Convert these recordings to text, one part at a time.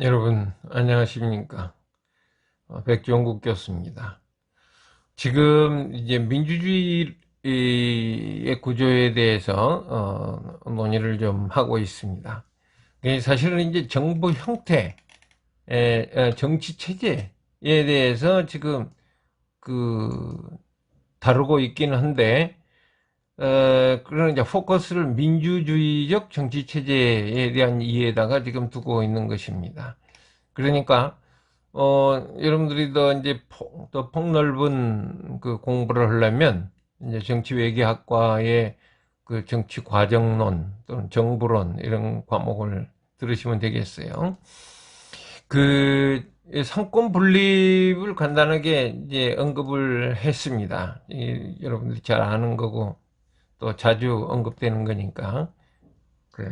여러분 안녕하십니까? 백종국 교수입니다. 지금 이제 민주주의의 구조에 대해서 논의를 좀 하고 있습니다. 사실은 이제 정부 형태, 정치 체제에 대해서 지금 그 다루고 있기는 한데, 그런 이제 포커스를 민주주의적 정치 체제에 대한 이해에다가 지금 두고 있는 것입니다. 그러니까 여러분들이 더 이제 더 폭넓은 그 공부를 하려면 이제 정치외교학과의 그 정치 과정론 또는 정부론 이런 과목을 들으시면 되겠어요. 그 상권 분립을 간단하게 이제 언급을 했습니다. 여러분들이 잘 아는 거고 또 자주 언급되는 거니까 그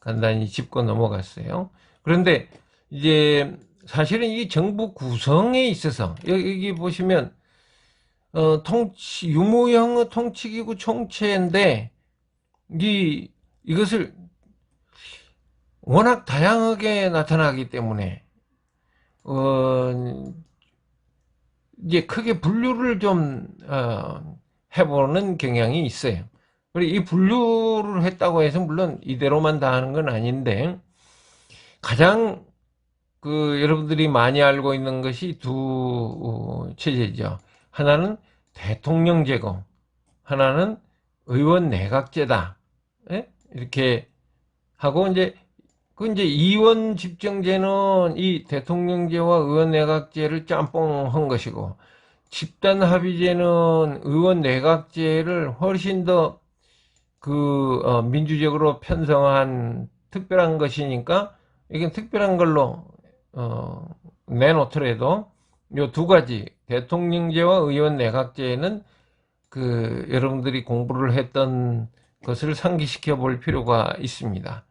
간단히 짚고 넘어갔어요. 그런데 이제 사실은 이 정부 구성에 있어서 여기 보시면 유무형의 통치기구 총체인데 이것을 워낙 다양하게 나타나기 때문에 이제 크게 분류를 좀 해보는 경향이 있어요. 그리고 이 분류를 했다고 해서 물론 이대로만 다 하는 건 아닌데 가장 여러분들이 많이 알고 있는 것이 두 체제죠. 하나는 대통령제고, 하나는 의원 내각제다. 예? 이렇게 하고, 이제 이원 집정제는 이 대통령제와 의원 내각제를 짬뽕한 것이고, 집단 합의제는 의원 내각제를 훨씬 더 민주적으로 편성한 특별한 것이니까, 이건 특별한 걸로 내놓더라도 요 두 가지 대통령제와 의원 내각제는 여러분들이 공부를 했던 것을 상기시켜 볼 필요가 있습니다.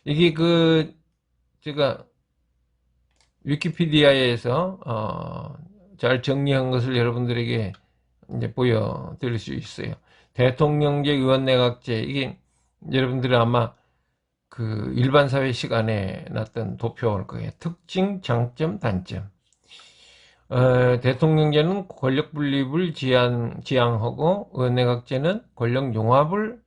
이게 제가 위키피디아에서 잘 정리한 것을 여러분들에게 이제 보여드릴 수 있어요. 대통령제, 의원 내각제, 이게 여러분들이 아마 일반 사회 시간에 났던 도표일 거예요. 특징, 장점, 단점. 대통령제는 권력 분립을 지향하고 의원내각제는 권력 융합을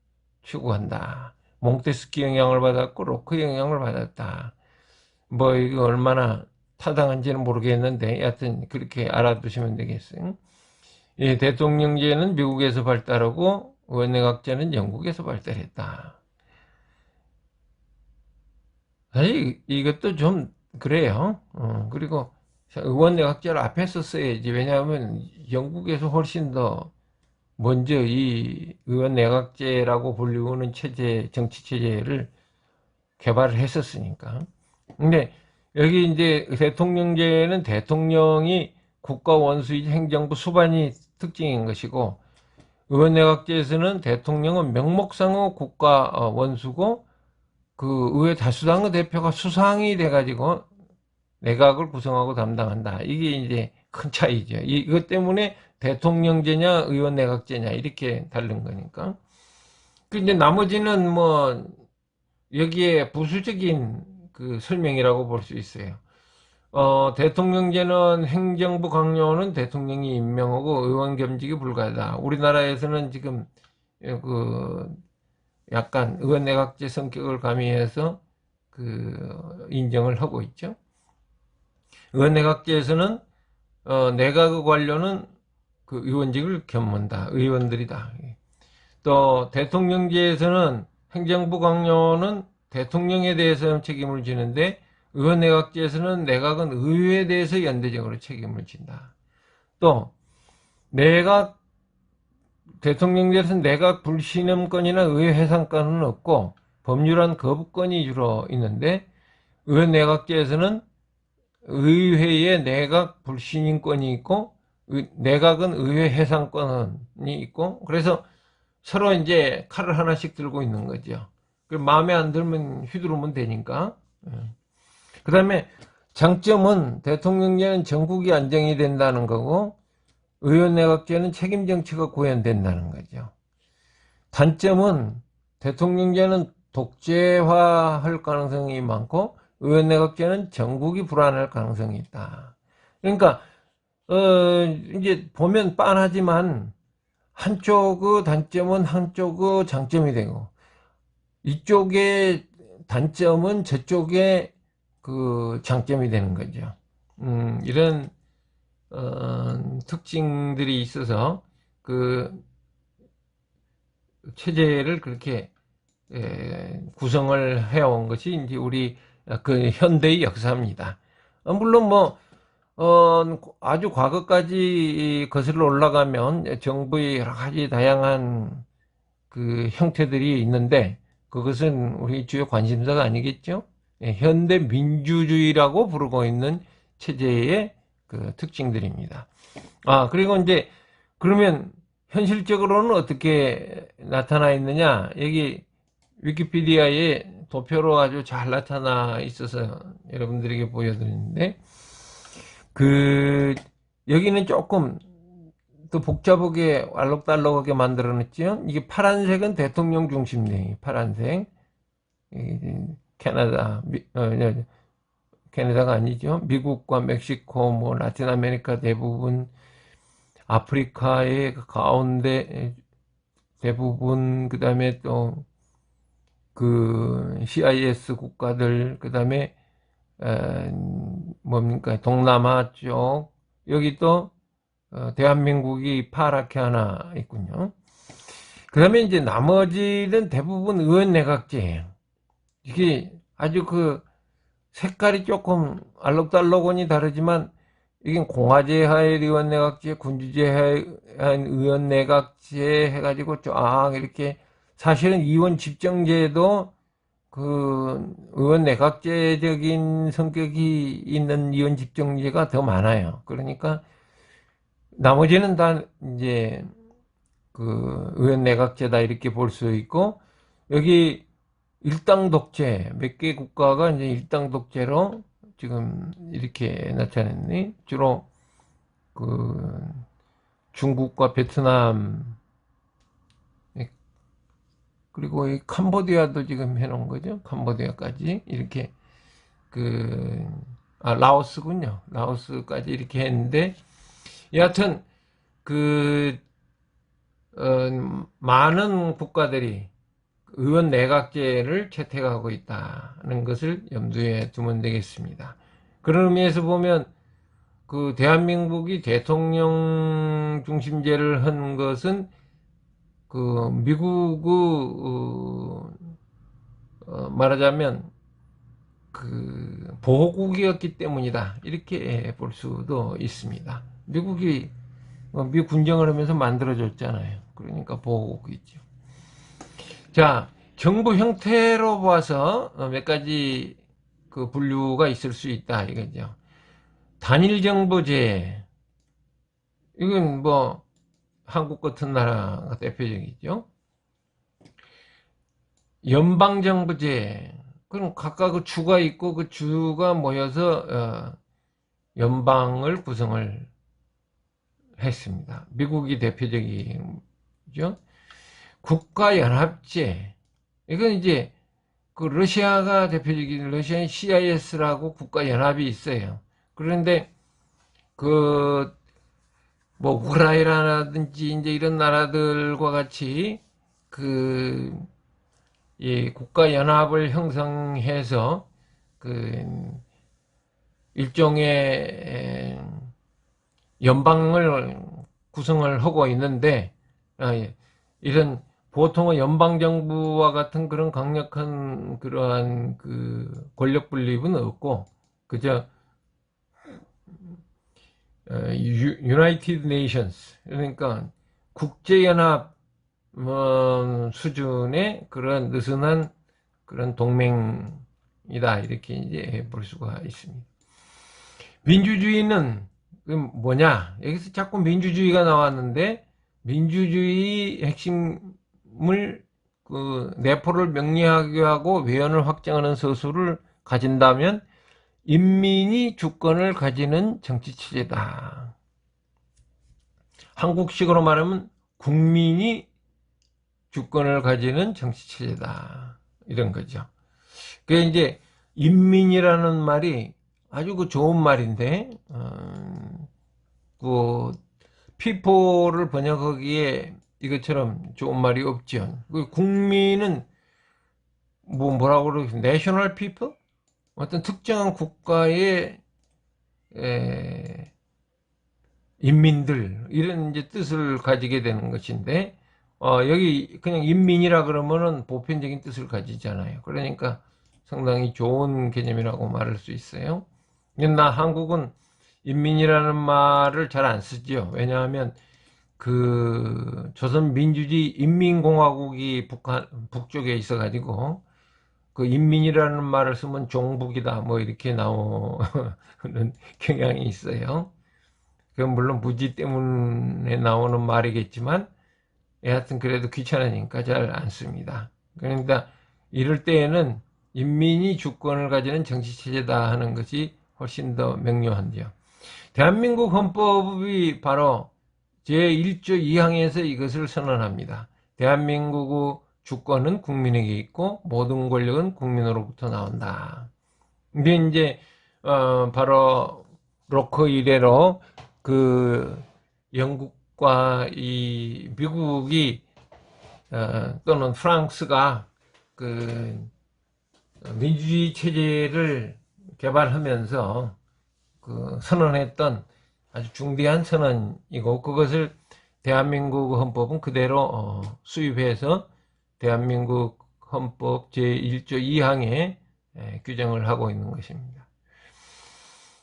추구한다. 몽테스키 영향을 받았고 로크 영향을 받았다. 뭐 이거 얼마나 타당한지는 모르겠는데 여하튼 그렇게 알아두시면 되겠어요. 예, 대통령제는 미국에서 발달하고 의원내각제는 영국에서 발달했다. 사실 이것도 좀 그래요. 그리고 의원내각제를 앞에 썼어야지. 왜냐하면 영국에서 훨씬 더 먼저 이 의원내각제라고 불리우는 정치 체제를 개발을 했었으니까. 근데 여기 이제 대통령제는 대통령이 국가 원수이지 행정부 수반이 특징인 것이고, 의원내각제에서는 대통령은 명목상의 국가 원수고 의회 다수당의 대표가 수상이 돼가지고 내각을 구성하고 담당한다. 이게 이제 큰 차이죠. 이것 때문에 대통령제냐 의원 내각제냐 이렇게 다른 거니까. 이제 나머지는 뭐 여기에 부수적인 설명이라고 볼 수 있어요. 대통령제는 행정부 강요는 대통령이 임명하고 의원 겸직이 불가하다. 우리나라에서는 지금 약간 의원 내각제 성격을 가미해서 인정을 하고 있죠. 의원내각제에서는 내각 관료는 의원직을 겸문다. 의원들이다. 또 대통령제에서는 행정부 강요는 대통령에 대해서 책임을 지는데 의원내각제에서는 내각은 의회에 대해서 연대적으로 책임을 진다. 또 대통령제에서는 내각 불신임권이나 의회 해산권은 없고 법률안 거부권이 주로 있는데 의원내각제에서는 의회에 내각 불신임권이 있고 내각은 의회 해산권이 있고 그래서 서로 이제 칼을 하나씩 들고 있는 거죠. 마음에 안 들면 휘두르면 되니까. 그 다음에 장점은 대통령제는 전국이 안정이 된다는 거고 의원 내각제는 책임 정치가 구현된다는 거죠. 단점은 대통령제는 독재화할 가능성이 많고 의원내각제는 전국이 불안할 가능성이 있다. 그러니까 이제 보면 빤하지만 한쪽의 단점은 한쪽의 장점이 되고 이쪽의 단점은 저쪽의 그 장점이 되는 거죠. 이런 특징들이 있어서 그 체제를 그렇게 구성을 해온 것이 이제 우리 그 현대의 역사입니다. 물론 뭐 아주 과거까지 거슬러 올라가면 정부의 여러 가지 다양한 그 형태들이 있는데 그것은 우리 주요 관심사가 아니겠죠? 현대 민주주의라고 부르고 있는 체제의 그 특징들입니다. 그리고 이제 그러면 현실적으로는 어떻게 나타나 있느냐? 여기 위키피디아에 도표로 아주 잘 나타나 있어서 여러분들에게 보여드리는데 여기는 조금 또 복잡하게 알록달록하게 만들어냈죠. 이게 파란색은 대통령 중심네. 파란색. 캐나다, 캐나다가 아니죠. 미국과 멕시코, 뭐 라틴 아메리카 대부분, 아프리카의 가운데 대부분, 그 다음에 또 그 CIS 국가들, 그 다음에 뭡니까 동남아 쪽, 여기 또 대한민국이 파랗게 하나 있군요. 그 다음에 이제 나머지는 대부분 의원내각제예요. 이게 아주 그 색깔이 조금 알록달록하니 다르지만 이게 공화제하의 의원내각제, 군주제하의 의원내각제 해가지고 쫙 이렇게 사실은 이원 집정제도 그 의원내각제적인 성격이 있는 이원 집정제가 더 많아요. 그러니까 나머지는 다 이제 그 의원내각제다 이렇게 볼 수 있고 여기 일당 독재 몇 개 국가가 이제 일당 독재로 지금 이렇게 나타났니? 주로 그 중국과 베트남 그리고 이 캄보디아도 지금 해놓은 거죠. 캄보디아까지 이렇게 라오스군요. 라오스까지 이렇게 했는데 여하튼 그 많은 국가들이 의원 내각제를 채택하고 있다는 것을 염두에 두면 되겠습니다. 그런 의미에서 보면 그 대한민국이 대통령 중심제를 한 것은 그 미국의 말하자면 그 보호국이었기 때문이다 이렇게 볼 수도 있습니다. 미국이 미국 군정을 하면서 만들어졌잖아요. 그러니까 보호국이죠. 자, 정부 형태로 봐서 몇 가지 그 분류가 있을 수 있다 이거죠. 단일정부제 이건 뭐 한국 같은 나라가 대표적이죠. 연방정부제 그럼 각각 그 주가 있고 그 주가 모여서 연방을 구성을 했습니다. 미국이 대표적이죠. 국가연합제 이건 이제 그 러시아가 대표적인 러시아의 CIS라고 국가연합이 있어요. 그런데 그 뭐 우크라이나라든지 이제 이런 나라들과 같이 그 이 국가연합을 형성해서 그 일종의 연방을 구성을 하고 있는데 이런 보통의 연방정부와 같은 그런 강력한 그러한 그 권력 분립은 없고 그저 United Nations 그러니까 국제연합 수준의 그런 느슨한 그런 동맹이다 이렇게 이제 볼 수가 있습니다. 민주주의는 뭐냐? 여기서 자꾸 민주주의가 나왔는데 민주주의 핵심을 그 내포를 명리하게 하고 외연을 확장하는 서술을 가진다면 인민이 주권을 가지는 정치체제다. 한국식으로 말하면 국민이 주권을 가지는 정치체제다. 이런 거죠. 그게 이제 인민이라는 말이 아주 그 좋은 말인데, 그 people를 번역하기에 이것처럼 좋은 말이 없죠. 그 국민은 뭐라고 그러죠? national people? 어떤 특정한 국가의 인민들 이런 이제 뜻을 가지게 되는 것인데, 여기 그냥 인민이라 그러면은 보편적인 뜻을 가지잖아요. 그러니까 상당히 좋은 개념이라고 말할 수 있어요. 그러나 한국은 인민이라는 말을 잘 안 쓰죠. 왜냐하면 그 조선민주주의 인민공화국이 북쪽에 있어가지고 그 인민이라는 말을 쓰면 종북이다 뭐 이렇게 나오는 경향이 있어요. 그건 물론 무지 때문에 나오는 말이겠지만 여하튼 그래도 귀찮으니까 잘 안 씁니다. 그러니까 이럴 때에는 인민이 주권을 가지는 정치체제다 하는 것이 훨씬 더 명료한데요. 대한민국 헌법이 바로 제1조 2항에서 이것을 선언합니다. 대한민국의 주권은 국민에게 있고 모든 권력은 국민으로부터 나온다. 이게 이제 바로 로커 이래로 그 영국과 이 미국이 또는 프랑스가 그 민주주의 체제를 개발하면서 그 선언했던 아주 중대한 선언이고, 그것을 대한민국 헌법은 그대로 수입해서 대한민국 헌법 제1조 2항에 규정을 하고 있는 것입니다.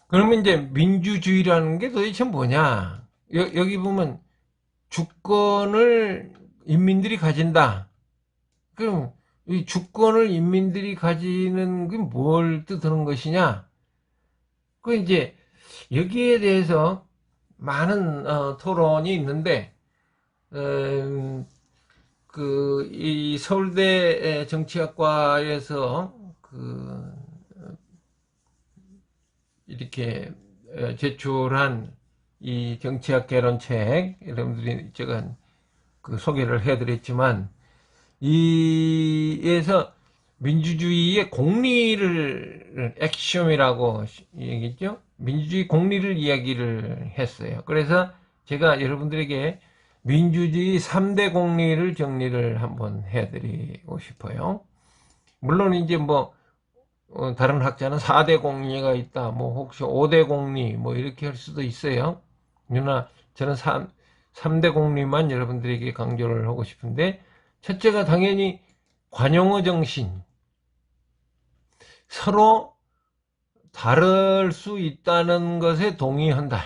그러면 이제 민주주의라는 게 도대체 뭐냐? 여기 보면 주권을 인민들이 가진다. 그럼 이 주권을 인민들이 가지는 게 뭘 뜻하는 것이냐? 그 이제 여기에 대해서 많은 토론이 있는데, 이 서울대 정치학과에서 이렇게 제출한 이 정치학 개론책, 여러분들이 제가 소개를 해드렸지만, 이에서 민주주의의 공리를 액시엄이라고 얘기했죠. 민주주의 공리를 이야기를 했어요. 그래서 제가 여러분들에게 민주주의 3대 공리를 정리를 한번 해드리고 싶어요. 물론 이제 뭐 다른 학자는 4대 공리가 있다, 뭐 혹시 5대 공리 뭐 이렇게 할 수도 있어요. 그러나 저는 3대 공리만 여러분들에게 강조를 하고 싶은데, 첫째가 당연히 관용어 정신, 서로 다를 수 있다는 것에 동의한다.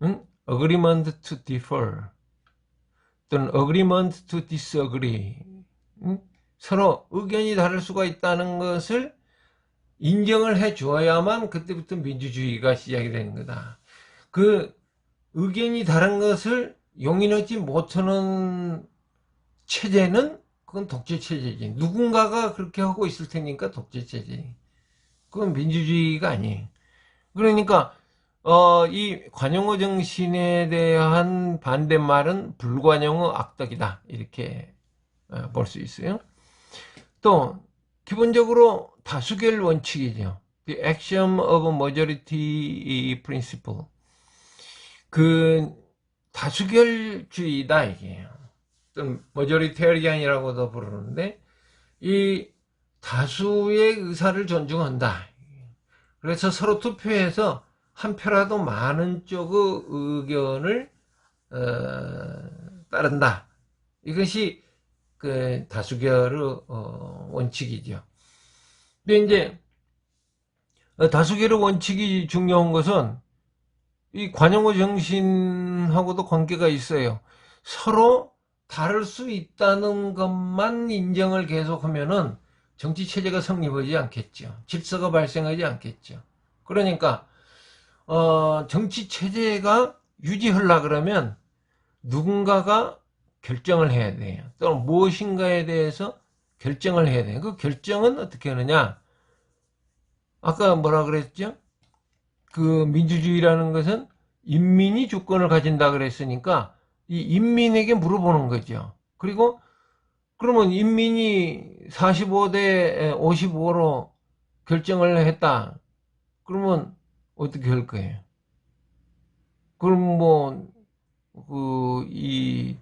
응? Agreement to differ 또는 Agreement to disagree. 응? 서로 의견이 다를 수가 있다는 것을 인정을 해 주어야만 그때부터 민주주의가 시작이 되는 거다. 그 의견이 다른 것을 용인하지 못하는 체제는 그건 독재체제지. 누군가가 그렇게 하고 있을 테니까 독재체제. 그건 민주주의가 아니에요. 그러니까 이 관용어 정신에 대한 반대말은 불관용어 악덕이다, 이렇게 볼 수 있어요. 또 기본적으로 다수결 원칙이죠. The axiom of majority principle. 그 다수결주의다 이게요. 또는 머저리테리안이라고도 부르는데, 이 다수의 의사를 존중한다. 그래서 서로 투표해서 한 표라도 많은 쪽의 의견을 따른다. 이것이 그 다수결의 원칙이죠. 근데 이제 다수결의 원칙이 중요한 것은 이 관용어 정신하고도 관계가 있어요. 서로 다를 수 있다는 것만 인정을 계속하면은 정치 체제가 성립하지 않겠죠. 질서가 발생하지 않겠죠. 그러니까 정치 체제가 유지하려 그러면 누군가가 결정을 해야 돼요. 또는 무엇인가에 대해서 결정을 해야 돼요. 그 결정은 어떻게 하느냐? 아까 뭐라 그랬죠? 그 민주주의라는 것은 인민이 주권을 가진다 그랬으니까 이 인민에게 물어보는 거죠. 그리고 그러면 인민이 45대 55로 결정을 했다. 그러면 어떻게 할 거예요? 그럼 뭐, 이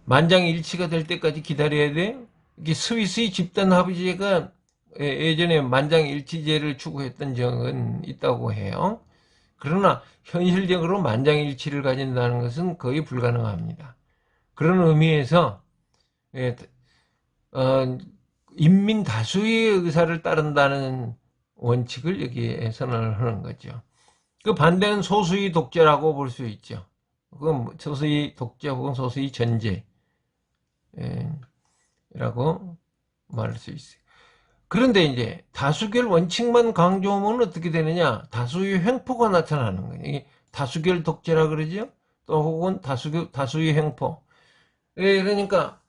만장일치가 될 때까지 기다려야 돼? 이게 스위스의 집단 합의제가 예전에 만장일치제를 추구했던 적은 있다고 해요. 그러나 현실적으로 만장일치를 가진다는 것은 거의 불가능합니다. 그런 의미에서 예, 인민 다수의 의사를 따른다는 원칙을 여기에 선언을 하는 거죠. 그 반대는 소수의 독재라고 볼 수 있죠. 그건 소수의 독재 혹은 소수의 전제라고 말할 수 있어요. 그런데 이제 다수결 원칙만 강조하면 어떻게 되느냐? 다수의 횡포가 나타나는 거예요. 이게 다수결 독재라 그러죠? 또 혹은 다수의 횡포. 그러니까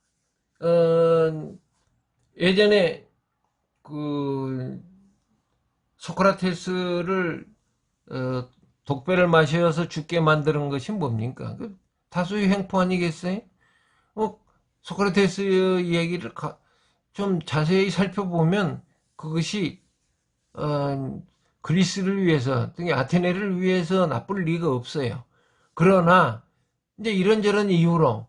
예전에 그 소크라테스를 독배를 마셔서 죽게 만드는 것이 뭡니까? 그 다수의 횡포 아니겠어요? 소크라테스 얘기를 좀 자세히 살펴보면 그것이 그리스를 위해서, 특히 아테네를 위해서 나쁠 리가 없어요. 그러나 이제 이런저런 이유로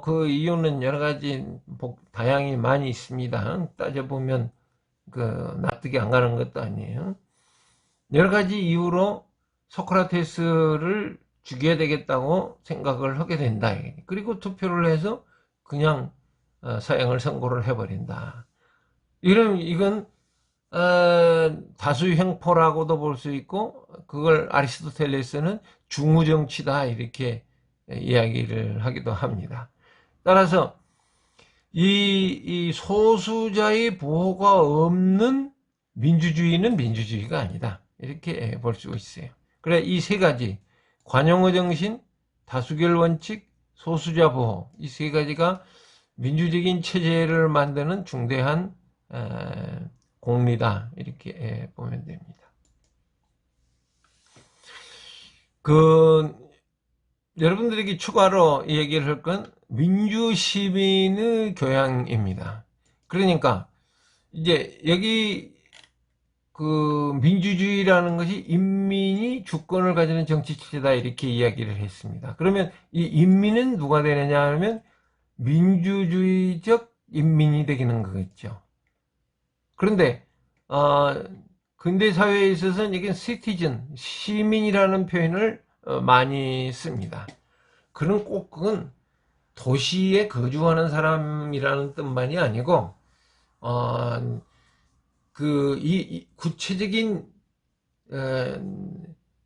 그 이유는 여러 가지 다양히 많이 있습니다. 따져보면 납득이 안 가는 것도 아니에요. 여러 가지 이유로 소크라테스를 죽여야 되겠다고 생각을 하게 된다. 그리고 투표를 해서 그냥 사형을 선고를 해버린다. 이건 다수 횡포라고도 볼 수 있고 그걸 아리스토텔레스는 중우정치다 이렇게 이야기를 하기도 합니다. 따라서 이 소수자의 보호가 없는 민주주의는 민주주의가 아니다. 이렇게 볼 수 있어요. 그래, 이 세 가지, 관용의 정신, 다수결 원칙, 소수자 보호, 이 세 가지가 민주적인 체제를 만드는 중대한 공리다. 이렇게 보면 됩니다. 여러분들에게 추가로 얘기를 할 건 민주시민의 교양입니다. 그러니까 이제 여기 민주주의라는 것이 인민이 주권을 가지는 정치 체제다 이렇게 이야기를 했습니다. 그러면 이 인민은 누가 되느냐 하면 민주주의적 인민이 되기는 거겠죠. 그런데 근대 사회에 있어서는 이게 시티즌, 시민이라는 표현을 많이 씁니다. 그건 도시에 거주하는 사람이라는 뜻만이 아니고 이 구체적인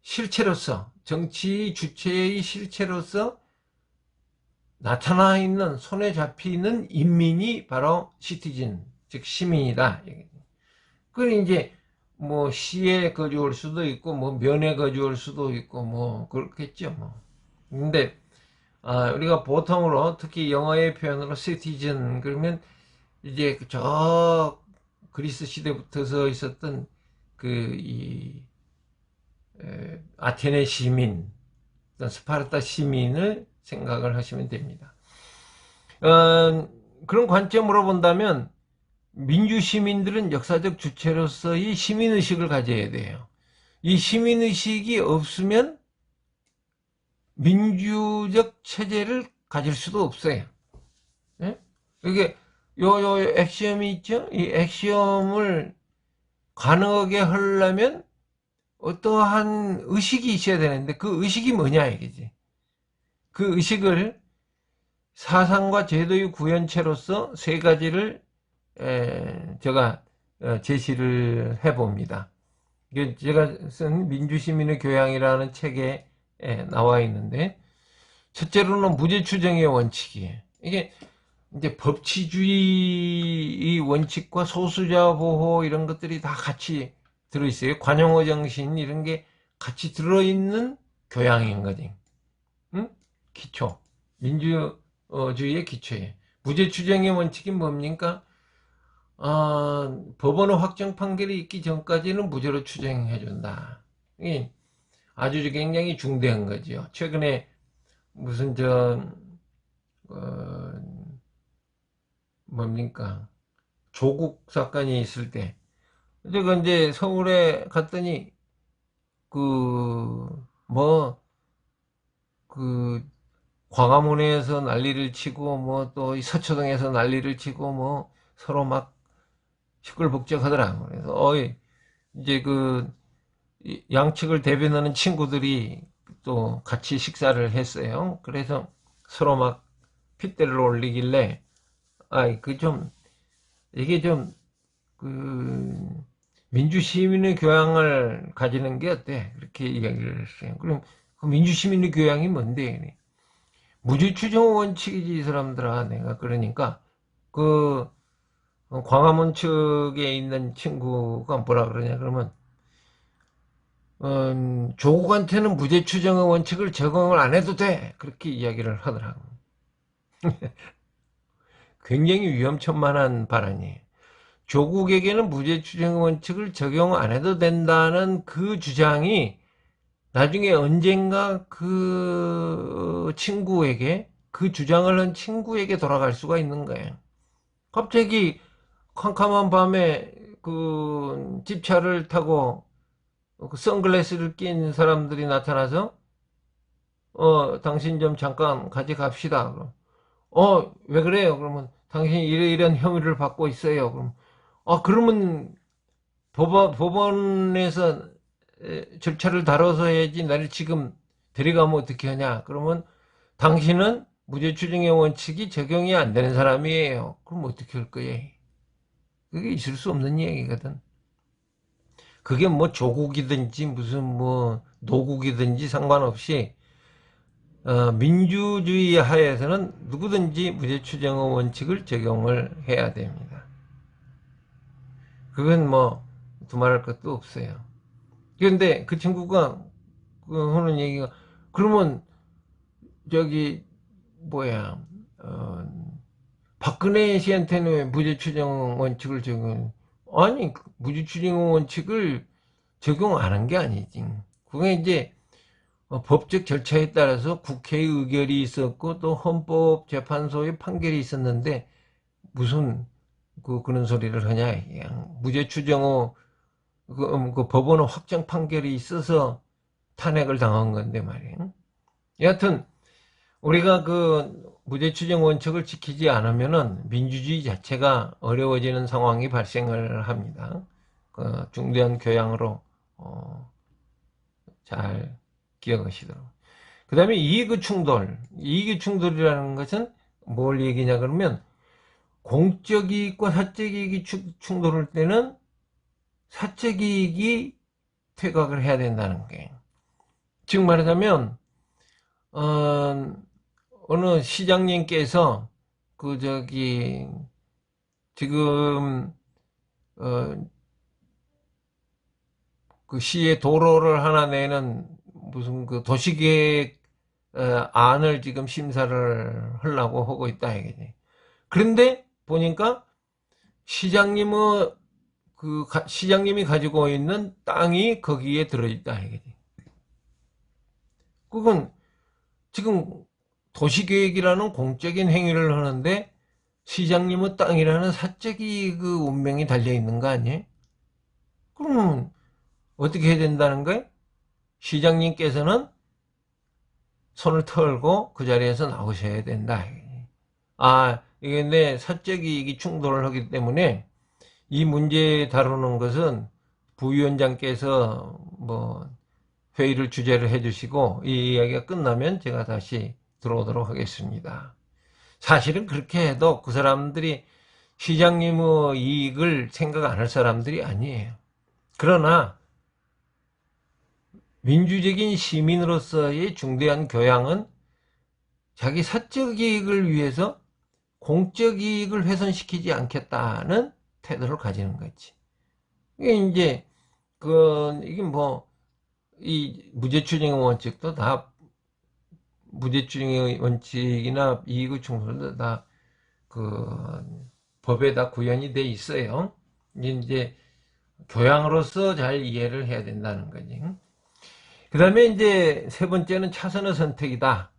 실체로서 정치 주체의 실체로서 나타나 있는 손에 잡히는 인민이 바로 시티즌 즉 시민이다. 그 이제 뭐 시에 거주할 수도 있고 뭐 면에 거주할 수도 있고 뭐 그렇겠죠. 근데 우리가 보통으로 특히 영어의 표현으로 시티즌 그러면 이제 저 그리스 시대부터서 있었던 아테네 시민, 스파르타 시민을 생각을 하시면 됩니다. 그런 관점으로 본다면 민주 시민들은 역사적 주체로서의 시민의식을 가져야 돼요. 이 시민의식이 없으면 민주적 체제를 가질 수도 없어요. 예? 이게 요 액시엄이 있죠? 이 액시엄을 가능하게 하려면 어떠한 의식이 있어야 되는데 그 의식이 뭐냐 이거지. 그 의식을 사상과 제도의 구현체로서 세 가지를 제가 제시를 해봅니다. 제가 쓴 민주시민의 교양이라는 책에 나와 있는데 첫째로는 무죄추정의 원칙이에요. 이게 이제 법치주의의 원칙과 소수자 보호 이런 것들이 다 같이 들어있어요. 관용어 정신 이런 게 같이 들어있는 교양인 거지. 응? 기초. 민주주의의 기초에. 무죄추정의 원칙이 뭡니까? 법원의 확정 판결이 있기 전까지는 무죄로 추정해준다. 이게 아주 굉장히 중대한 거죠. 최근에 무슨 뭡니까? 조국 사건이 있을 때 제가 이제 서울에 갔더니, 그, 뭐, 그, 광화문에서 난리를 치고, 뭐, 또 서초동에서 난리를 치고, 뭐, 서로 막 시끌벅적하더라고. 그래서, 이제 양측을 대변하는 친구들이 또 같이 식사를 했어요. 그래서 서로 막 핏대를 올리길래, 이게 좀, 그, 민주시민의 교양을 가지는 게 어때? 그렇게 이야기를 했어요. 그럼 그 민주시민의 교양이 뭔데? 무죄추정 원칙이지, 이 사람들아. 내가 그러니까, 그, 광화문 측에 있는 친구가 뭐라 그러냐, 그러면, 조국한테는 무죄추정의 원칙을 적용을 안 해도 돼. 그렇게 이야기를 하더라고. 굉장히 위험천만한 발언이에요. 조국에게는 무죄추정의 원칙을 적용 안 해도 된다는 그 주장이 나중에 언젠가 그 친구에게, 그 주장을 한 친구에게 돌아갈 수가 있는 거예요. 갑자기 캄캄한 밤에 그 집차를 타고 그 선글라스를 낀 사람들이 나타나서 당신 좀 잠깐 같이 갑시다. 그럼, 왜 그래요? 그러면 당신이 이런 혐의를 받고 있어요. 그럼, 그러면 법원에서 절차를 다뤄서 해야지 나를 지금 데려가면 어떻게 하냐? 그러면 당신은 무죄추정의 원칙이 적용이 안 되는 사람이에요. 그럼 어떻게 할 거예요? 그게 있을 수 없는 얘기거든. 그게 뭐 조국이든지 무슨 뭐 노국이든지 상관없이 민주주의 하에서는 누구든지 무죄추정의 원칙을 적용을 해야 됩니다. 그건 뭐 두말할 것도 없어요. 그런데 그 친구가 하는 얘기가, 그러면 저기 뭐야, 박근혜 씨한테는 왜 무죄추정 원칙을 적용? 아니, 무죄추정 원칙을 적용 안 한 게 아니지. 그게 이제 법적 절차에 따라서 국회의 의결이 있었고 또 헌법재판소의 판결이 있었는데 무슨 그런 소리를 하냐. 그냥 무죄추정의 그 법원의 확정 판결이 있어서 탄핵을 당한 건데 말이에요. 여하튼 우리가 그 무죄추정 원칙을 지키지 않으면은 민주주의 자체가 어려워지는 상황이 발생을 합니다. 중대한 교양으로 잘 기억하시도록. 그 다음에 이익의 충돌. 이익의 충돌이라는 것은 뭘 얘기냐 그러면 공적 이익과 사적 이익이 충돌할 때는 사적 이익이 퇴각을 해야 된다는 거예요. 즉 말하자면 어느 시장님께서 지금 그 시의 도로를 하나 내는 무슨 그 도시계획 안을 지금 심사를 하려고 하고 있다 이거지. 그런데 보니까 시장님의 시장님이 가지고 있는 땅이 거기에 들어있다 이거지. 그건 지금 도시계획이라는 공적인 행위를 하는데 시장님의 땅이라는 사적이 그 운명이 달려있는 거 아니에요? 그러면 어떻게 해야 된다는 거예요? 시장님께서는 손을 털고 그 자리에서 나오셔야 된다. 이게 내 사적 이익이 충돌을 하기 때문에 이 문제 다루는 것은 부위원장께서 뭐 회의를 주재를 해주시고 이 이야기가 끝나면 제가 다시 들어오도록 하겠습니다. 사실은 그렇게 해도 그 사람들이 시장님의 이익을 생각 안 할 사람들이 아니에요. 그러나 민주적인 시민으로서의 중대한 교양은 자기 사적 이익을 위해서 공적 이익을 훼손시키지 않겠다는 태도를 가지는 거지. 이게 이제 이게 뭐 이 무죄추정의 원칙도 다 무죄추정의 원칙이나 이익의 충돌도 다 법에 다 구현이 돼 있어요. 이제 교양으로서 잘 이해를 해야 된다는 거지. 그 다음에 이제 세 번째는 차선의 선택이다.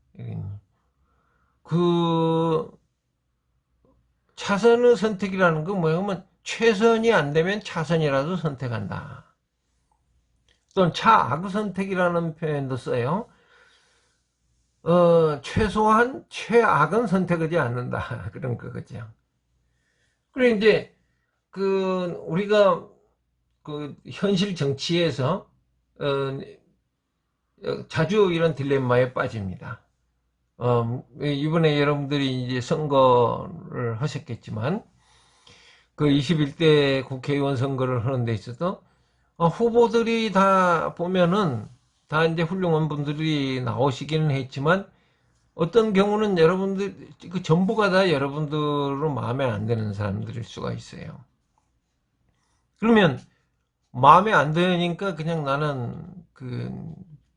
그 차선의 선택이라는 건 뭐냐면 최선이 안 되면 차선이라도 선택한다. 또는 차악 선택이라는 표현도 써요. 최소한 최악은 선택하지 않는다. 그런 거죠. 그리고 이제, 우리가, 현실 정치에서, 자주 이런 딜레마에 빠집니다. 이번에 여러분들이 이제 선거를 하셨겠지만, 21대 국회의원 선거를 하는 데 있어서, 후보들이 다 보면은, 다 이제 훌륭한 분들이 나오시기는 했지만, 어떤 경우는 여러분들, 전부가 다 여러분들로 마음에 안 드는 사람들일 수가 있어요. 그러면, 마음에 안 드니까 그냥 나는,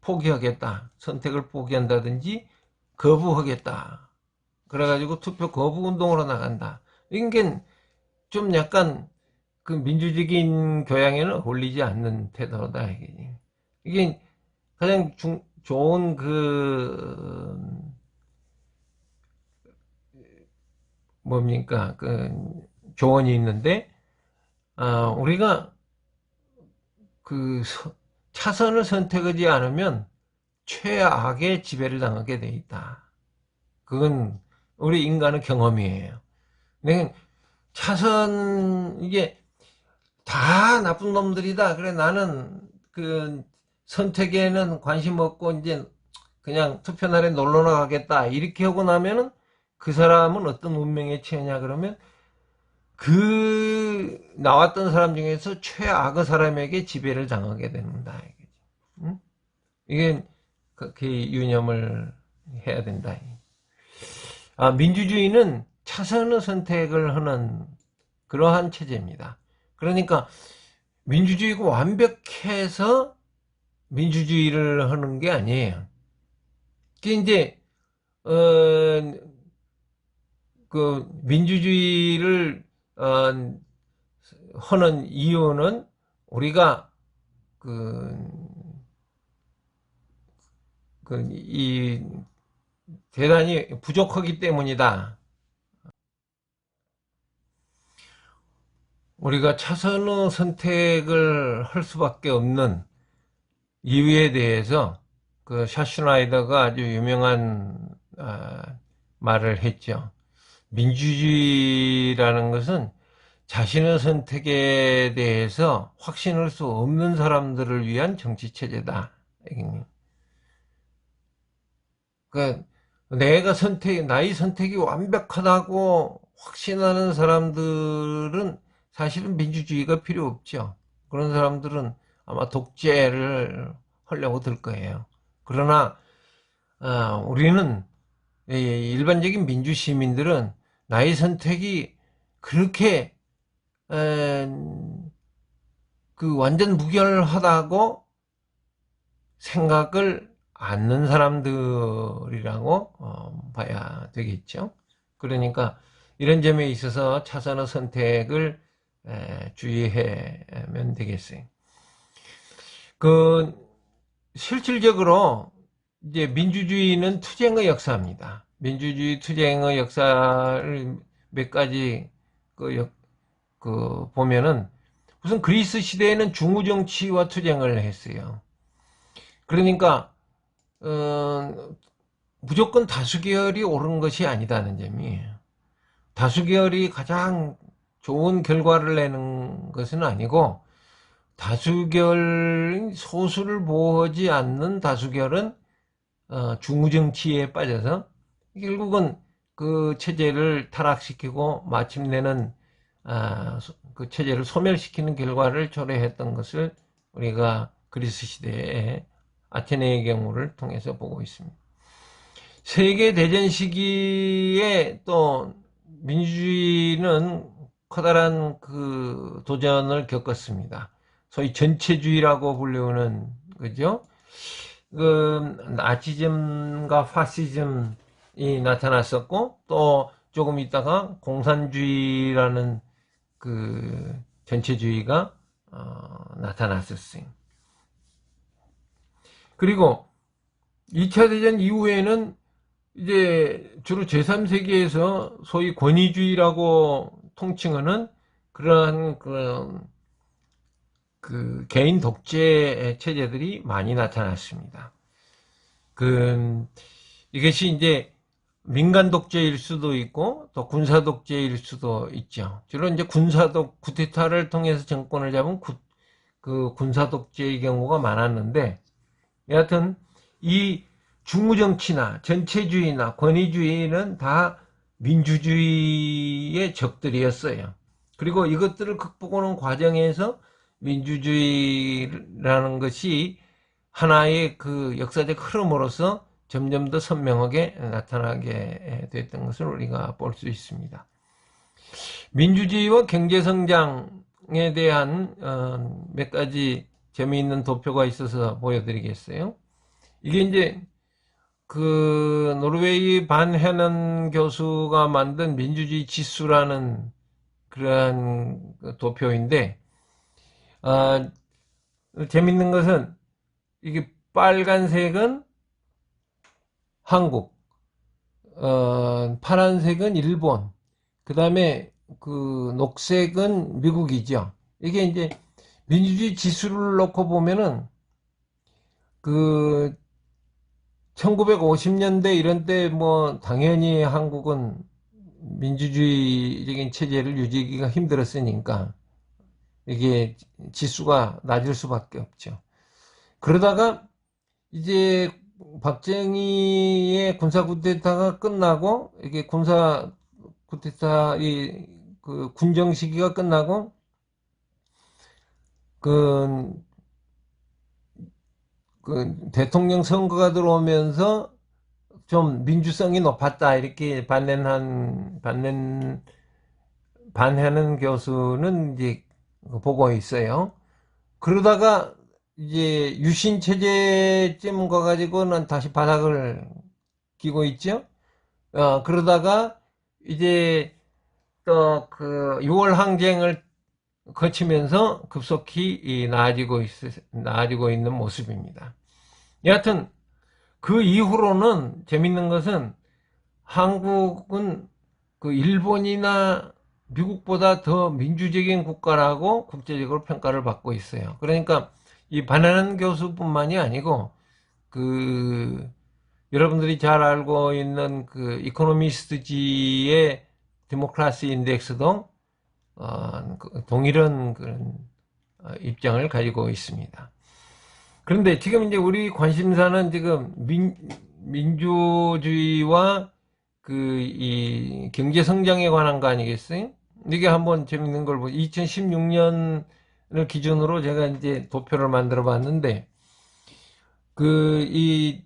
포기하겠다. 선택을 포기한다든지, 거부하겠다. 그래가지고 투표 거부 운동으로 나간다. 이게 좀 약간, 민주적인 교양에는 어울리지 않는 태도다. 이게 가장 좋은 뭡니까, 조언이 있는데, 우리가 차선을 선택하지 않으면 최악의 지배를 당하게 돼 있다. 그건 우리 인간의 경험이에요. 이게 다 나쁜 놈들이다. 그래, 나는 선택에는 관심 없고, 이제 그냥 투표날에 놀러 나가겠다. 이렇게 하고 나면은 그 사람은 어떤 운명에 처하냐 그러면 나왔던 사람 중에서 최악의 사람에게 지배를 당하게 된다. 응? 이게 그렇게 유념을 해야 된다. 민주주의는 차선의 선택을 하는 그러한 체제입니다. 그러니까 민주주의가 완벽해서 민주주의를 하는 게 아니에요. 그게 이제 민주주의를 하는 이유는 우리가 대단히 부족하기 때문이다. 우리가 차선의 선택을 할 수밖에 없는 이유에 대해서 샤슈나이더가 아주 유명한 말을 했죠. 민주주의라는 것은 자신의 선택에 대해서 확신할 수 없는 사람들을 위한 정치체제다. 나의 선택이 완벽하다고 확신하는 사람들은 사실은 민주주의가 필요 없죠. 그런 사람들은 아마 독재를 하려고 들 거예요. 그러나 우리는 일반적인 민주시민들은 나의 선택이 그렇게 완전 무결하다고 생각을 않는 사람들이라고 봐야 되겠죠. 그러니까 이런 점에 있어서 차선의 선택을 주의하면 되겠어요. 실질적으로 이제 민주주의는 투쟁의 역사입니다. 민주주의 투쟁의 역사를 몇 가지 보면은 우선 그리스 시대에는 중우정치와 투쟁을 했어요. 그러니까 무조건 다수결이 옳은 것이 아니다는 점이에요. 다수결이 가장 좋은 결과를 내는 것은 아니고 소수를 보호하지 않는 다수결은 중우정치에 빠져서 결국은 그 체제를 타락시키고 마침내는 그 체제를 소멸시키는 결과를 초래했던 것을 우리가 그리스 시대의 아테네의 경우를 통해서 보고 있습니다. 세계대전 시기에 또 민주주의는 커다란 도전을 겪었습니다. 소위 전체주의라고 불리우는 거죠. 나치즘과 파시즘이 나타났었고 또 조금 있다가 공산주의라는 전체주의가 나타났었어요. 그리고 2차 대전 이후에는 이제 주로 제3세계에서 소위 권위주의라고 통칭하는 그러한 개인 독재 체제들이 많이 나타났습니다. 이것이 이제 민간 독재일 수도 있고 또 군사 독재일 수도 있죠. 주로 이제 쿠데타를 통해서 정권을 잡은 군사 독재의 경우가 많았는데, 여하튼 이 중무정치나 전체주의나 권위주의는 다 민주주의의 적들이었어요. 그리고 이것들을 극복하는 과정에서 민주주의라는 것이 하나의 역사적 흐름으로서 점점 더 선명하게 나타나게 됐던 것을 우리가 볼 수 있습니다. 민주주의와 경제성장에 대한 몇 가지 재미있는 도표가 있어서 보여드리겠어요. 이게 이제 노르웨이 반해넌 교수가 만든 민주주의 지수라는 그러한 도표인데, 재밌는 것은 이게 빨간색은 한국, 파란색은 일본, 그 다음에 녹색은 미국이죠. 이게 이제 민주주의 지수를 놓고 보면은 1950년대 이런 때 뭐 당연히 한국은 민주주의적인 체제를 유지하기가 힘들었으니까 이게 지수가 낮을 수밖에 없죠. 그러다가 이제 박정희의 군사 쿠데타가 끝나고 이게 군사 쿠데타 군정 시기가 끝나고 대통령 선거가 들어오면서 좀 민주성이 높았다 이렇게 반하는 교수는 이제 보고 있어요. 그러다가 이제 유신 체제쯤 가가지고는 다시 바닥을 기고 있죠. 그러다가 이제 또 6월 항쟁을 거치면서 급속히 나아지고 있는 모습입니다. 여하튼 그 이후로는 재밌는 것은 한국은 일본이나 미국보다 더 민주적인 국가라고 국제적으로 평가를 받고 있어요. 그러니까 이 반하는 교수뿐만이 아니고 여러분들이 잘 알고 있는 이코노미스트지의 데모크라시 인덱스도 동일한 그런 입장을 가지고 있습니다. 그런데 지금 이제 우리 관심사는 지금 민주주의와 이 경제 성장에 관한 거 아니겠어요? 이게 한번 재밌는 걸 2016년을 기준으로 제가 이제 도표를 만들어 봤는데, 이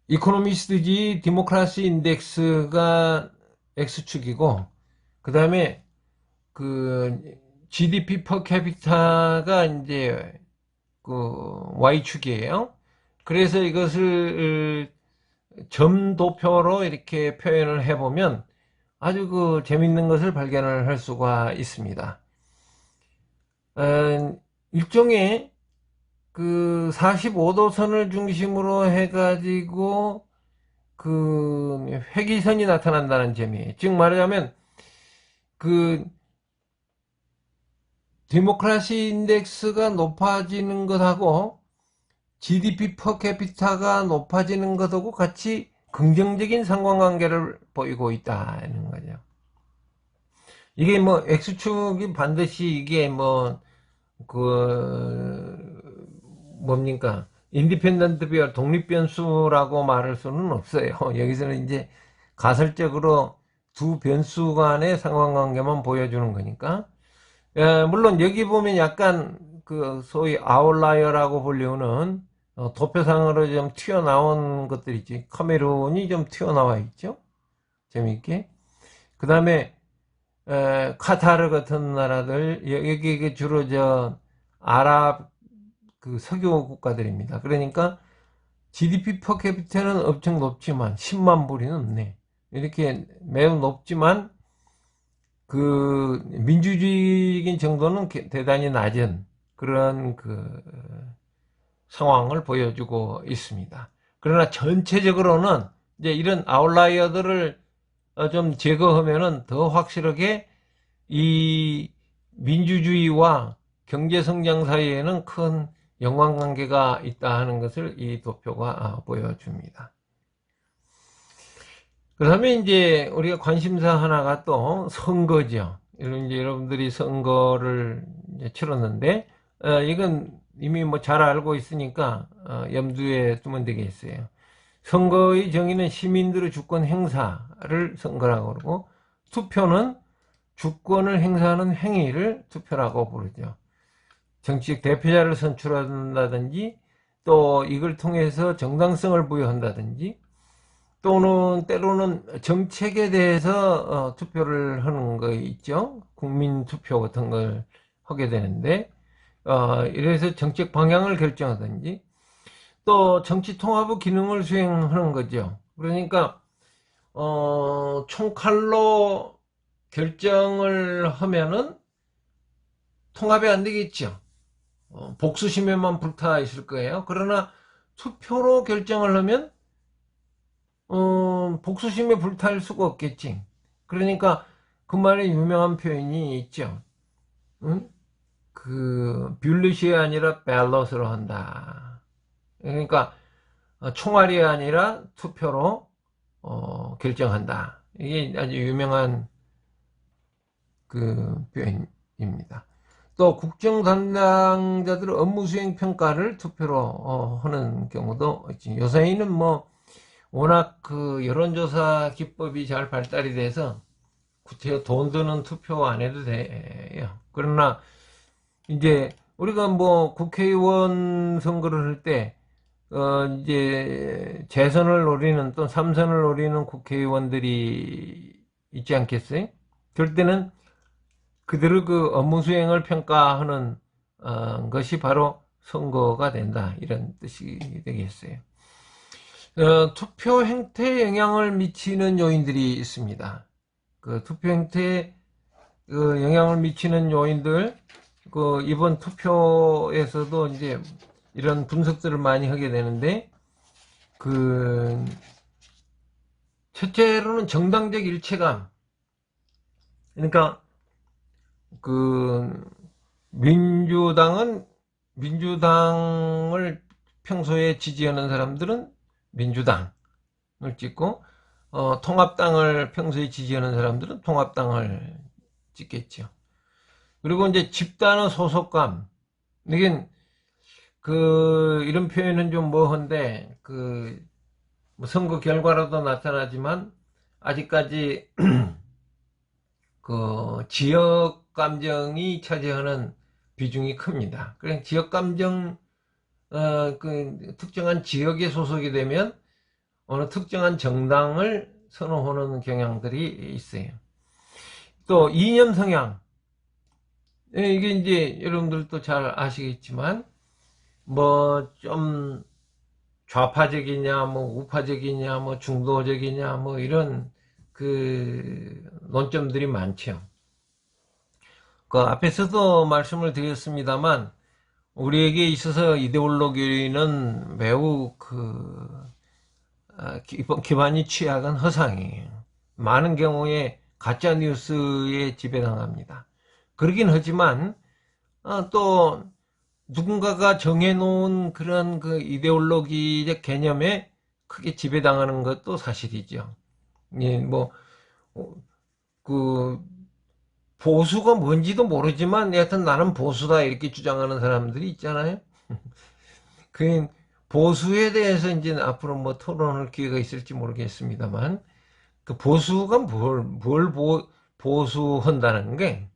이코노미스트지 데모크라시 인덱스가 X축이고, 그 다음에 GDP per capita가 이제 Y축이에요. 그래서 이것을 점도표로 이렇게 표현을 해보면 아주 재밌는 것을 발견을 할 수가 있습니다. 일종의 45도선을 중심으로 해가지고 회기선이 나타난다는 점이에요. 즉 말하자면 데모크라시 인덱스가 높아지는 것하고 GDP per capita가 높아지는 것하고 같이 긍정적인 상관관계를 보이고 있다는 거죠. 이게 X축이 반드시 이게 뭡니까? 인디펜던트 비율, 독립변수라고 말할 수는 없어요. 여기서는 이제 가설적으로 두 변수 간의 상관관계만 보여주는 거니까. 물론 여기 보면 약간 소위 아웃라이어라고 불리우는 도표상으로 좀 튀어나온 것들이지. 카메룬이 좀 튀어나와 있죠. 재미있게. 그 다음에 카타르 같은 나라들, 여기 주로 아랍 석유 국가들입니다. 그러니까 GDP per capita는 엄청 높지만 10만 불이 넘네. 이렇게 매우 높지만 민주주의적인 정도는 대단히 낮은 그런 상황을 보여주고 있습니다. 그러나 전체적으로는 이제 이런 아웃라이어들을 좀 제거하면은 더 확실하게 이 민주주의와 경제성장 사이에는 큰 연관관계가 있다 하는 것을 이 도표가 보여줍니다. 그 다음에 이제 우리가 관심사 하나가 또 선거죠. 이제 여러분들이 선거를 이제 치렀는데, 이건 이미 뭐 잘 알고 있으니까, 염두에 두면 되겠어요. 선거의 정의는 시민들의 주권 행사를 선거라고 그러고, 투표는 주권을 행사하는 행위를 투표라고 부르죠. 정치적 대표자를 선출한다든지, 또 이걸 통해서 정당성을 부여한다든지, 또는 때로는 정책에 대해서 투표를 하는 거 있죠. 국민투표 같은 걸 하게 되는데, 이래서 정책 방향을 결정하든지, 또 정치 통합의 기능을 수행하는 거죠. 그러니까 총칼로 결정을 하면은 통합이 안 되겠죠. 복수심에만 불타 있을 거예요. 그러나 투표로 결정을 하면 복수심에 불탈 수가 없겠지. 그러니까 그 말에 유명한 표현이 있죠. 응? 그 뷰릿이 아니라 밸럿으로 한다. 그러니까 총알이 아니라 투표로 결정한다. 이게 아주 유명한 그 표현입니다. 또 국정 담당자들의 업무 수행 평가를 투표로 하는 경우도 있지. 요새는 뭐 워낙 그 여론조사 기법이 잘 발달이 돼서 구태여 돈 드는 투표 안 해도 돼요. 그러나 이제 우리가 뭐 국회의원 선거를 할 때 이제 재선을 노리는 또 3선을 노리는 국회의원들이 있지 않겠어요? 그럴 때는 그들의 그 업무 수행을 평가하는 것이 바로 선거가 된다, 이런 뜻이 되겠어요. 투표 행태에 영향을 미치는 요인들이 있습니다. 그 투표 행태에 영향을 미치는 요인들, 그 이번 투표에서도 이제 이런 분석들을 많이 하게 되는데, 그 첫째로는 정당적 일체감. 그러니까 그 민주당을 평소에 지지하는 사람들은 민주당을 찍고, 통합당을 평소에 지지하는 사람들은 통합당을 찍겠죠. 그리고 이제 집단의 소속감. 이게 이런 표현은 좀 뭐한데, 뭐 선거 결과로도 나타나지만 아직까지 그 지역 감정이 차지하는 비중이 큽니다. 그냥 지역 감정, 그 특정한 지역에 소속이 되면 어느 특정한 정당을 선호하는 경향들이 있어요. 또 이념 성향. 이게 이제 여러분들도 잘 아시겠지만, 뭐 좀 좌파적이냐, 뭐 우파적이냐, 뭐 중도적이냐, 뭐 이런 그 논점들이 많죠. 그 앞에서도 말씀을 드렸습니다만, 우리에게 있어서 이데올로기는 매우 기반이 취약한 허상이에요. 많은 경우에 가짜 뉴스에 지배당합니다. 그러긴 하지만 또 누군가가 정해놓은 그런 그 이데올로기적 개념에 크게 지배당하는 것도 사실이죠. 예, 뭐 그 보수가 뭔지도 모르지만 여하튼 나는 보수다 이렇게 주장하는 사람들이 있잖아요. 그 보수에 대해서 이제 앞으로 뭐 토론할 기회가 있을지 모르겠습니다만, 그 보수가 뭘 보수한다는 게,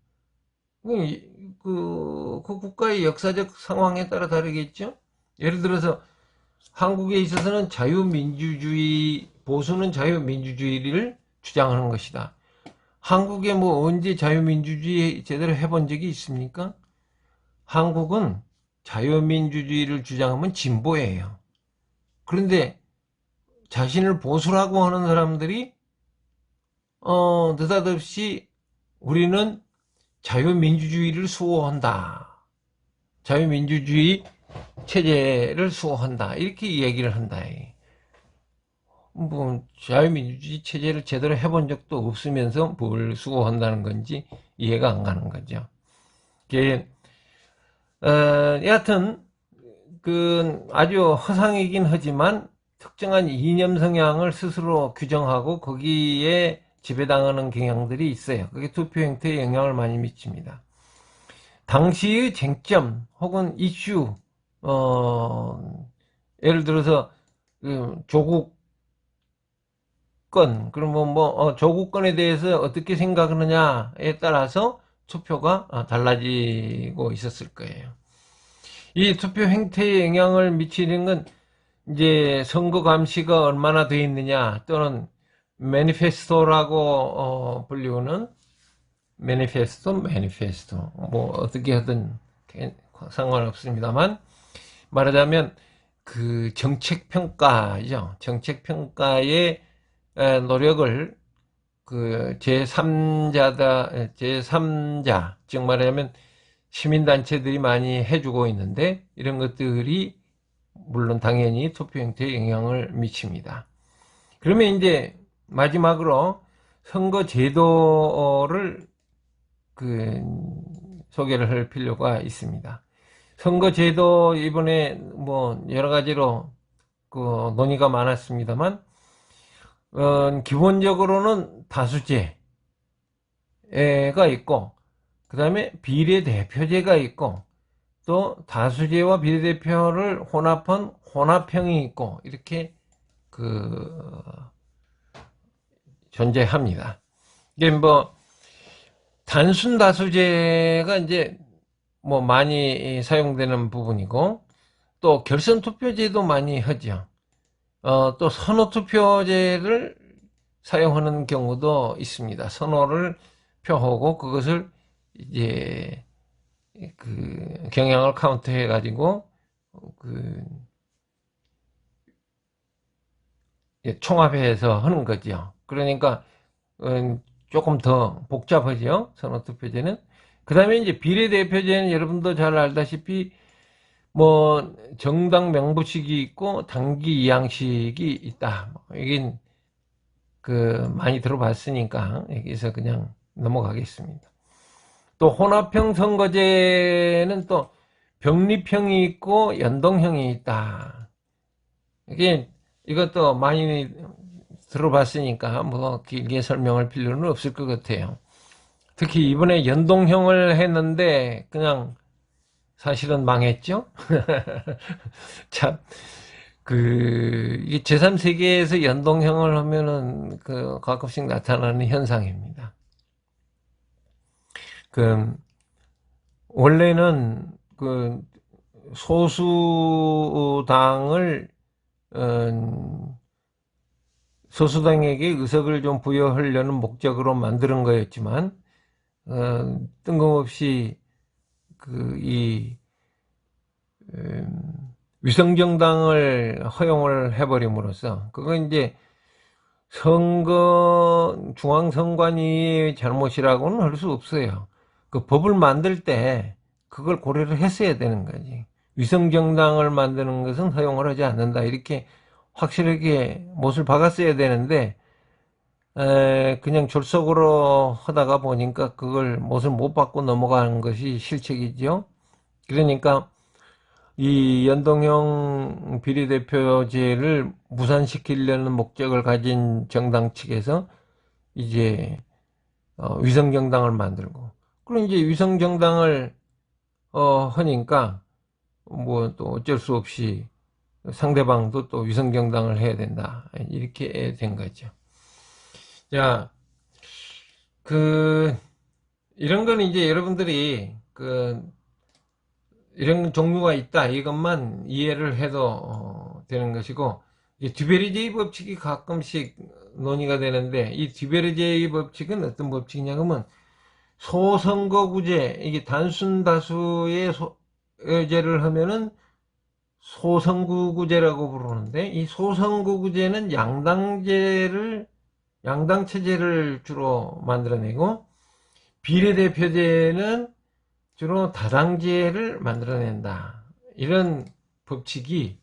그 국가의 역사적 상황에 따라 다르겠죠? 예를 들어서 한국에 있어서는 보수는 자유민주주의를 주장하는 것이다. 한국에 뭐 언제 자유민주주의 제대로 해본 적이 있습니까? 한국은 자유민주주의를 주장하면 진보예요. 그런데 자신을 보수라고 하는 사람들이 느닷없이 우리는 자유민주주의를 수호한다, 자유민주주의 체제를 수호한다, 이렇게 얘기를 한다. 뭐 자유민주주의 체제를 제대로 해본 적도 없으면서 뭘 수호한다는 건지 이해가 안 가는 거죠. 이게 여하튼 그 아주 허상이긴 하지만 특정한 이념 성향을 스스로 규정하고 거기에 지배당하는 경향들이 있어요. 그게 투표 행태에 영향을 많이 미칩니다. 당시의 쟁점 혹은 이슈, 예를 들어서 조국건, 그러면 조국건에 대해서 어떻게 생각하느냐에 따라서 투표가 달라지고 있었을 거예요. 이 투표 행태에 영향을 미치는 건 이제 선거 감시가 얼마나 되어 있느냐, 또는 매니페스토라고 불리우는 매니페스토 뭐 어떻게 하든 상관없습니다만, 말하자면 그 정책 평가죠. 정책 평가의 노력을 그 제3자, 즉 말하자면 시민단체들이 많이 해주고 있는데, 이런 것들이 물론 당연히 투표 행태에 영향을 미칩니다. 그러면 이제 마지막으로 선거 제도를 소개를 할 필요가 있습니다. 선거 제도 이번에 뭐 여러 가지로 논의가 많았습니다만, 기본적으로는 다수제가 있고, 그 다음에 비례대표제가 있고, 또 다수제와 비례대표를 혼합한 혼합형이 있고, 이렇게 존재합니다. 이게 뭐 단순 다수제가 이제 뭐 많이 사용되는 부분이고, 또 결선 투표제도 많이 하죠. 또 선호 투표제를 사용하는 경우도 있습니다. 선호를 표하고 그것을 이제 경향을 카운트해 가지고 총합해서 하는 거죠. 그러니까 조금 더 복잡하죠, 선호투표제는. 그 다음에 이제 비례대표제는 여러분도 잘 알다시피 뭐 정당 명부식이 있고 당기 이양식이 있다. 이게 많이 들어봤으니까 여기서 그냥 넘어가겠습니다. 또 혼합형 선거제는 또 병립형이 있고 연동형이 있다. 이것도 많이 들어봤으니까 뭐 길게 설명할 필요는 없을 것 같아요. 특히 이번에 연동형을 했는데 그냥 사실은 망했죠. 참, 이게 제3세계에서 연동형을 하면은 가끔씩 나타나는 현상입니다. 원래는 소수당을 소수당에게 의석을 좀 부여하려는 목적으로 만드는 거였지만, 뜬금없이 위성정당을 허용을 해버림으로써, 그건 이제 중앙선관위의 잘못이라고는 할 수 없어요. 그 법을 만들 때 그걸 고려를 했어야 되는 거지. 위성정당을 만드는 것은 허용을 하지 않는다, 이렇게 확실하게 못을 박았어야 되는데, 그냥 졸속으로 하다가 보니까 그걸 못을 못 박고 넘어가는 것이 실책이죠. 그러니까 이 연동형 비례대표제를 무산시키려는 목적을 가진 정당 측에서 이제 위성정당을 만들고, 그럼 이제 위성정당을 하니까 뭐 또 어쩔 수 없이 상대방도 또 위성정당을 해야 된다, 이렇게 된 거죠. 자, 이런 거는 이제 여러분들이 이런 종류가 있다, 이것만 이해를 해도 되는 것이고, 듀베르제이 법칙이 가끔씩 논의가 되는데, 이 듀베르제이 법칙은 어떤 법칙이냐면, 소선거구제, 이게 단순 다수의 제를 하면은 소선거구제라고 부르는데, 이 소선거구제는 양당체제를 주로 만들어내고, 비례대표제는 주로 다당제를 만들어낸다. 이런 법칙이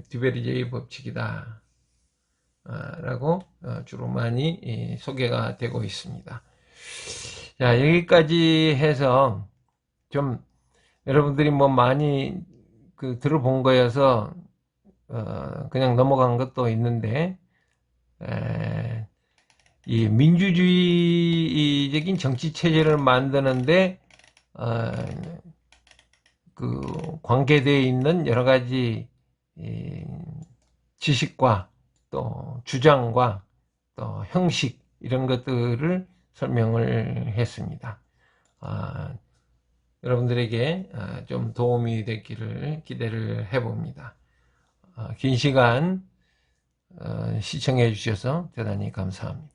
듀베르제이 법칙이다. 라고 주로 많이 소개가 되고 있습니다. 자, 여기까지 해서 좀 여러분들이 뭐 많이 들어본 거여서 그냥 넘어간 것도 있는데, 이 민주주의적인 정치 체제를 만드는데 관계되어 있는 여러 가지 지식과 또 주장과 또 형식 이런 것들을 설명을 했습니다. 여러분들에게 좀 도움이 됐기를 기대를 해봅니다. 긴 시간 시청해 주셔서 대단히 감사합니다.